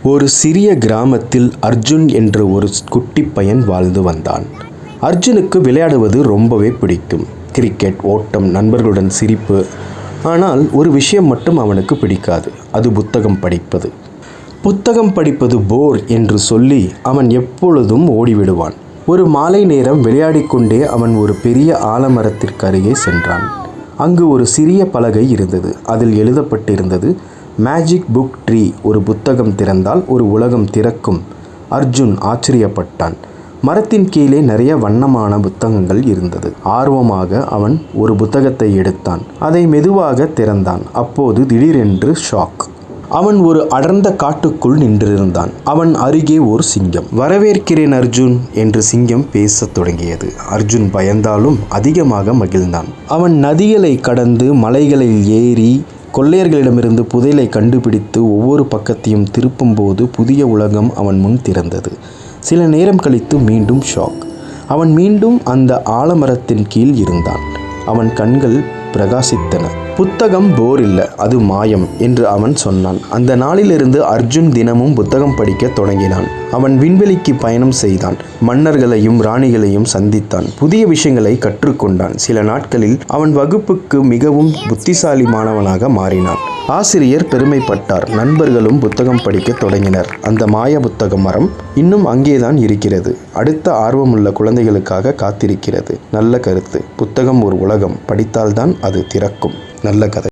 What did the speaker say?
ஒரு சிறிய கிராமத்தில் அர்ஜுன் என்ற ஒரு குட்டி பையன் வாழ்ந்து வந்தான். அர்ஜுனுக்கு விளையாடுவது ரொம்பவே பிடிக்கும். கிரிக்கெட், ஓட்டம், நண்பர்களுடன் சிரிப்பு. ஆனால் ஒரு விஷயம் மட்டும் அவனுக்கு பிடிக்காது. அது புத்தகம் படிப்பது. புத்தகம் படிப்பது போர் என்று சொல்லி அவன் எப்பொழுதும் ஓடிவிடுவான். ஒரு மாலை நேரம் விளையாடிக்கொண்டே அவன் ஒரு பெரிய ஆலமரத்திற்கு அருகே சென்றான். அங்கு ஒரு சிறிய பலகை இருந்தது. அதில் எழுதப்பட்டிருந்தது, மேஜிக் புக் ட்ரீ. ஒரு புத்தகம் திறந்தால் ஒரு உலகம் திறக்கும். அர்ஜுன் ஆச்சரியப்பட்டான். மரத்தின் கீழே நிறைய வண்ணமான புத்தகங்கள் இருந்தது. ஆர்வமாக அவன் ஒரு புத்தகத்தை எடுத்தான். அதை மெதுவாக திறந்தான். அப்போது திடீரென்று ஷாக். அவன் ஒரு அடர்ந்த காட்டுக்குள் நின்றிருந்தான். அவன் அருகே ஒரு சிங்கம். வரவேற்கிறேன் அர்ஜுன் என்று சிங்கம் பேசத் தொடங்கியது. அர்ஜுன் பயந்தாலும் அதிகமாக மகிழ்ந்தான். அவன் நதிகளை கடந்து மலைகளில் ஏறி கொள்ளையர்களிடமிருந்து புதையலை கண்டுபிடித்து ஒவ்வொரு பக்கத்தையும் திருப்பும்போது புதிய உலகம் அவன் முன் திறந்தது. சில நேரம் கழித்து மீண்டும் ஷாக். அவன் மீண்டும் அந்த ஆலமரத்தின் கீழ் இருந்தான். அவன் கண்கள் பிரகாசித்தன. புத்தகம் போர் இல்லை, அது மாயம் என்று அவன் சொன்னான். அந்த நாளிலிருந்து அர்ஜுன் தினமும் புத்தகம் படிக்க தொடங்கினான். அவன் விண்வெளிக்கு பயணம் செய்தான். மன்னர்களையும் ராணிகளையும் சந்தித்தான். புதிய விஷயங்களை கற்றுக்கொண்டான். சில நாட்களில் அவன் வகுப்புக்கு மிகவும் புத்திசாலி மாணவனாக மாறினான். ஆசிரியர் பெருமைப்பட்டார். நண்பர்களும் புத்தகம் படிக்க தொடங்கினர். அந்த மாய புத்தக மரம் இன்னும் அங்கேதான் இருக்கிறது. அடுத்த ஆர்வமுள்ள குழந்தைகளுக்காக காத்திருக்கிறது. நல்ல கருத்து. புத்தகம் ஒரு உலகம். படித்தால்தான் அது திறக்கும். நல்ல கதை.